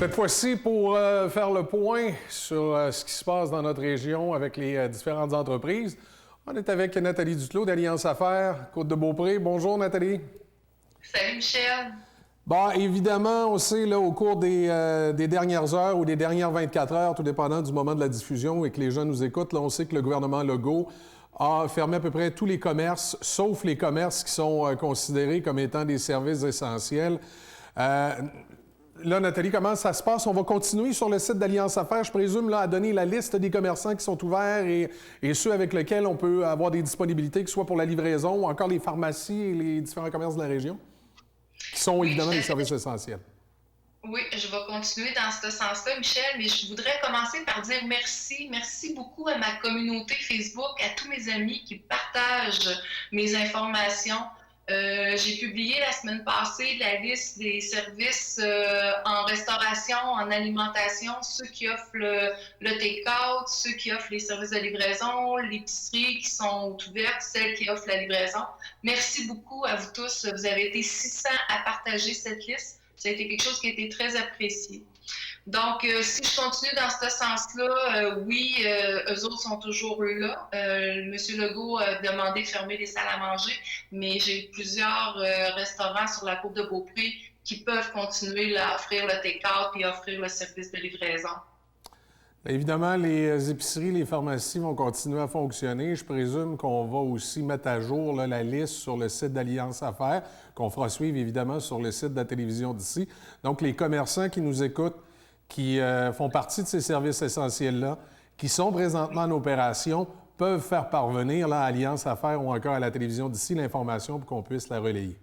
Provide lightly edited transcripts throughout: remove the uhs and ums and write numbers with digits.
Cette fois-ci, pour faire le point sur ce qui se passe dans notre région avec les différentes entreprises, on est avec Nathalie Duclos d'Alliance Affaires, Côte-de-Beaupré. Bonjour, Nathalie. Salut, Michel. Bon, évidemment, on sait, là, au cours des dernières heures ou des dernières 24 heures, tout dépendant du moment de la diffusion et que les gens nous écoutent, là, on sait que le gouvernement Legault a fermé à peu près tous les commerces, sauf les commerces qui sont considérés comme étant des services essentiels. Là, Nathalie, comment ça se passe? On va continuer sur le site d'Alliance Affaires, je présume, là, à donner la liste des commerçants qui sont ouverts et ceux avec lesquels on peut avoir des disponibilités, que ce soit pour la livraison ou encore les pharmacies et les différents commerces de la région, qui sont évidemment des services essentiels. Oui, je vais continuer dans ce sens-là, Michel, mais je voudrais commencer par dire merci. Merci beaucoup à ma communauté Facebook, à tous mes amis qui partagent mes informations. J'ai publié la semaine passée la liste des services en restauration, en alimentation, ceux qui offrent le take-out, ceux qui offrent les services de livraison, les épiceries qui sont ouvertes, celles qui offrent la livraison. Merci beaucoup à vous tous. Vous avez été 600 à partager cette liste. Ça a été quelque chose qui a été très apprécié. Donc, si je continue dans ce sens-là, oui, eux autres sont toujours là. M. Legault a demandé de fermer les salles à manger, mais j'ai plusieurs restaurants sur la côte de Beaupré qui peuvent continuer à offrir le take-out et offrir le service de livraison. Évidemment, les épiceries, les pharmacies vont continuer à fonctionner. Je présume qu'on va aussi mettre à jour là, la liste sur le site d'Alliance Affaires, qu'on fera suivre évidemment sur le site de la télévision d'ici. Donc, les commerçants qui nous écoutent, qui font partie de ces services essentiels-là, qui sont présentement en opération, peuvent faire parvenir là, à Alliance Affaires ou encore à la télévision d'ici l'information pour qu'on puisse la relayer.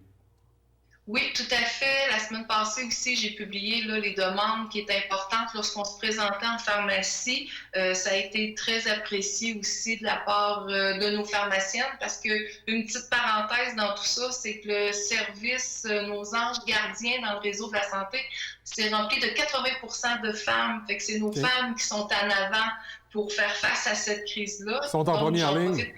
Oui, tout à fait. La semaine passée aussi, j'ai publié là, les demandes qui étaient importantes lorsqu'on se présentait en pharmacie. Ça a été très apprécié aussi de la part de nos pharmaciennes parce que une petite parenthèse dans tout ça, c'est que le service, nos anges gardiens dans le réseau de la santé, c'est rempli de 80% de femmes. Fait que c'est nos femmes qui sont en avant pour faire face à cette crise-là. Ils sont en première ligne.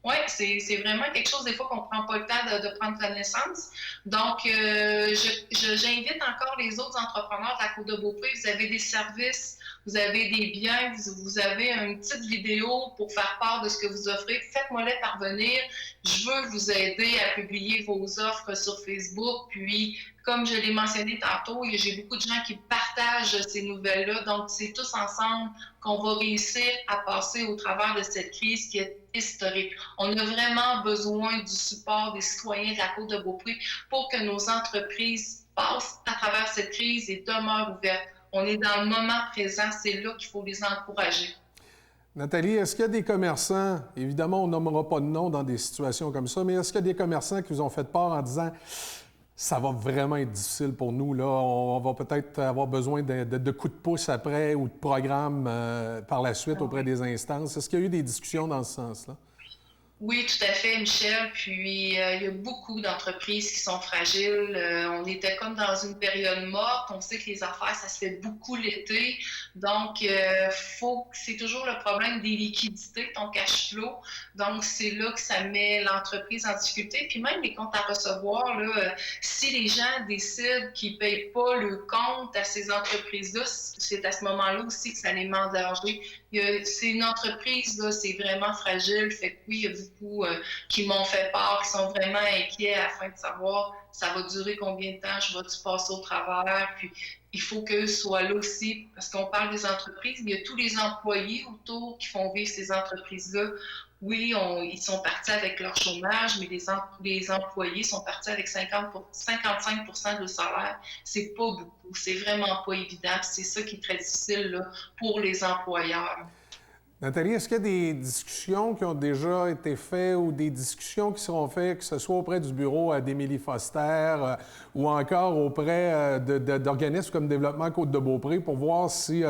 Oui, c'est vraiment quelque chose, des fois, qu'on ne prend pas le temps de prendre connaissance. Donc, j'invite encore les autres entrepreneurs de la Côte-de-Beaupré. Vous avez des services, vous avez des biens, vous avez une petite vidéo pour faire part de ce que vous offrez. Faites-moi-les parvenir. Je veux vous aider à publier vos offres sur Facebook. Puis, comme je l'ai mentionné tantôt, j'ai beaucoup de gens qui partagent ces nouvelles-là. Donc, c'est tous ensemble qu'on va réussir à passer au travers de cette crise qui est historique. On a vraiment besoin du support des citoyens de la Côte-de-Beaupré pour que nos entreprises passent à travers cette crise et demeurent ouvertes. On est dans le moment présent, c'est là qu'il faut les encourager. Nathalie, est-ce qu'il y a des commerçants, évidemment, on nommera pas de nom dans des situations comme ça, mais est-ce qu'il y a des commerçants qui vous ont fait part en disant « ça va vraiment être difficile pour nous, là, on va peut-être avoir besoin de coups de pouce après ou de programmes par la suite auprès des instances ». Est-ce qu'il y a eu des discussions dans ce sens-là? Oui, tout à fait, Michel. Puis, il y a beaucoup d'entreprises qui sont fragiles. On était comme dans une période morte. On sait que les affaires, ça se fait beaucoup l'été. Donc, c'est toujours le problème des liquidités, ton cash flow. Donc, c'est là que ça met l'entreprise en difficulté. Puis même les comptes à recevoir, là, si les gens décident qu'ils ne payent pas le compte à ces entreprises-là, c'est à ce moment-là aussi que ça les met en danger. C'est une entreprise, là, c'est vraiment fragile. Fait que oui, il y a beaucoup qui m'ont fait part, qui sont vraiment inquiets afin de savoir ça va durer combien de temps, je vais-tu passer au travers. Puis il faut qu'eux soient là aussi, parce qu'on parle des entreprises, mais il y a tous les employés autour qui font vivre ces entreprises-là. Oui, ils sont partis avec leur chômage, mais les employés sont partis avec 55% de salaire. C'est pas beaucoup, c'est vraiment pas évident. C'est ça qui est très difficile là, pour les employeurs. Nathalie, est-ce qu'il y a des discussions qui ont déjà été faites ou des discussions qui seront faites, que ce soit auprès du bureau d'Émilie Foster ou encore auprès d'organismes comme Développement Côte-de-Beaupré pour voir si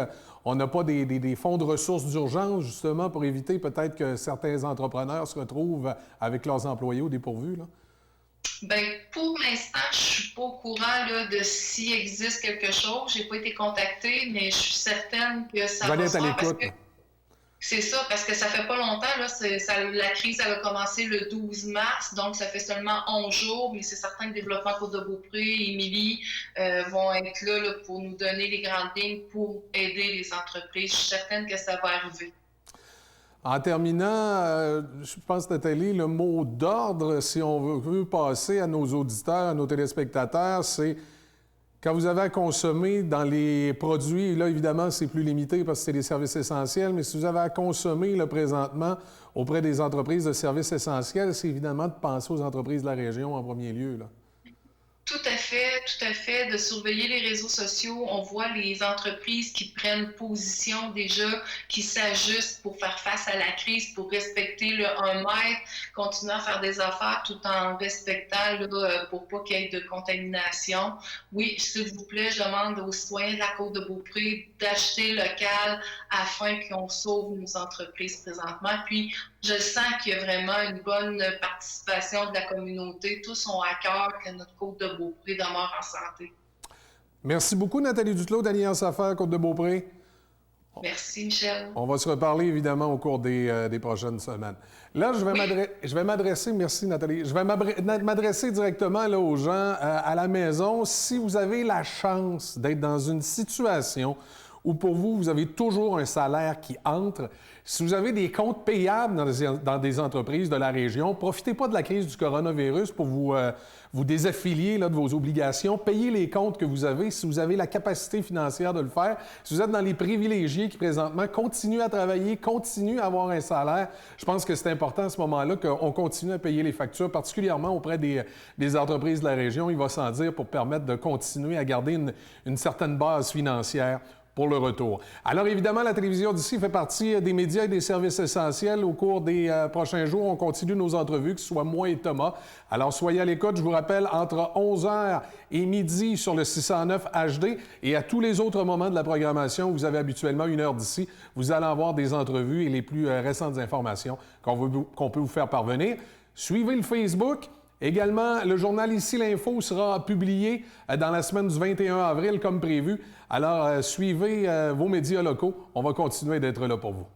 on n'a pas des fonds de ressources d'urgence, justement, pour éviter peut-être que certains entrepreneurs se retrouvent avec leurs employés au dépourvu, là? Bien, pour l'instant, je ne suis pas au courant là, de s'il existe quelque chose. Je n'ai pas été contactée, mais je suis certaine que ça va se faire parce que C'est ça, parce que ça fait pas longtemps, là, la crise elle a commencé le 12 mars, donc ça fait seulement 11 jours, mais c'est certain que Développement Côte-de-Beaupré et Émilie vont être là, pour nous donner les grandes lignes pour aider les entreprises. Je suis certaine que ça va arriver. En terminant, je pense, Nathalie, le mot d'ordre, si on veut passer à nos auditeurs, à nos téléspectateurs, c'est quand vous avez à consommer dans les produits, là, évidemment, c'est plus limité parce que c'est des services essentiels, mais si vous avez à consommer là, présentement auprès des entreprises de services essentiels, c'est évidemment de penser aux entreprises de la région en premier lieu, là. Tout à fait, de surveiller les réseaux sociaux. On voit les entreprises qui prennent position déjà, qui s'ajustent pour faire face à la crise, pour respecter le 1 mètre, continuer à faire des affaires tout en respectant là, pour pas qu'il y ait de contamination. Oui, s'il vous plaît, je demande aux citoyens de la Côte-de-Beaupré d'acheter local afin qu'on sauve nos entreprises présentement. Puis, je sens qu'il y a vraiment une bonne participation de la communauté. Tous ont à cœur que notre Côte-de-Beaupré demeure en santé. Merci beaucoup, Nathalie Duclos d'Alliance Affaires Côte-de-Beaupré. Merci, Michel. On va se reparler, évidemment, au cours des prochaines semaines. Là, je vais m'adresser, merci Nathalie, je vais m'adresser directement là, aux gens à la maison. Si vous avez la chance d'être dans une situation où pour vous, vous avez toujours un salaire qui entre, si vous avez des comptes payables dans des entreprises de la région, profitez pas de la crise du coronavirus pour vous désaffilier là, de vos obligations. Payez les comptes que vous avez si vous avez la capacité financière de le faire. Si vous êtes dans les privilégiés qui, présentement, continuent à travailler, continuent à avoir un salaire, je pense que c'est important à ce moment-là qu'on continue à payer les factures, particulièrement auprès des entreprises de la région. Il va sans dire pour permettre de continuer à garder une certaine base financière pour le retour. Alors évidemment, la télévision d'ici fait partie des médias et des services essentiels. Au cours des prochains jours, on continue nos entrevues, que ce soit moi et Thomas. Alors soyez à l'écoute, je vous rappelle, entre 11h et midi sur le 609 HD et à tous les autres moments de la programmation où vous avez habituellement 1 heure d'ici, vous allez avoir des entrevues et les plus récentes informations qu'on peut vous faire parvenir. Suivez le Facebook. Également, le journal Ici l'Info sera publié dans la semaine du 21 avril comme prévu. Alors, suivez vos médias locaux. On va continuer d'être là pour vous.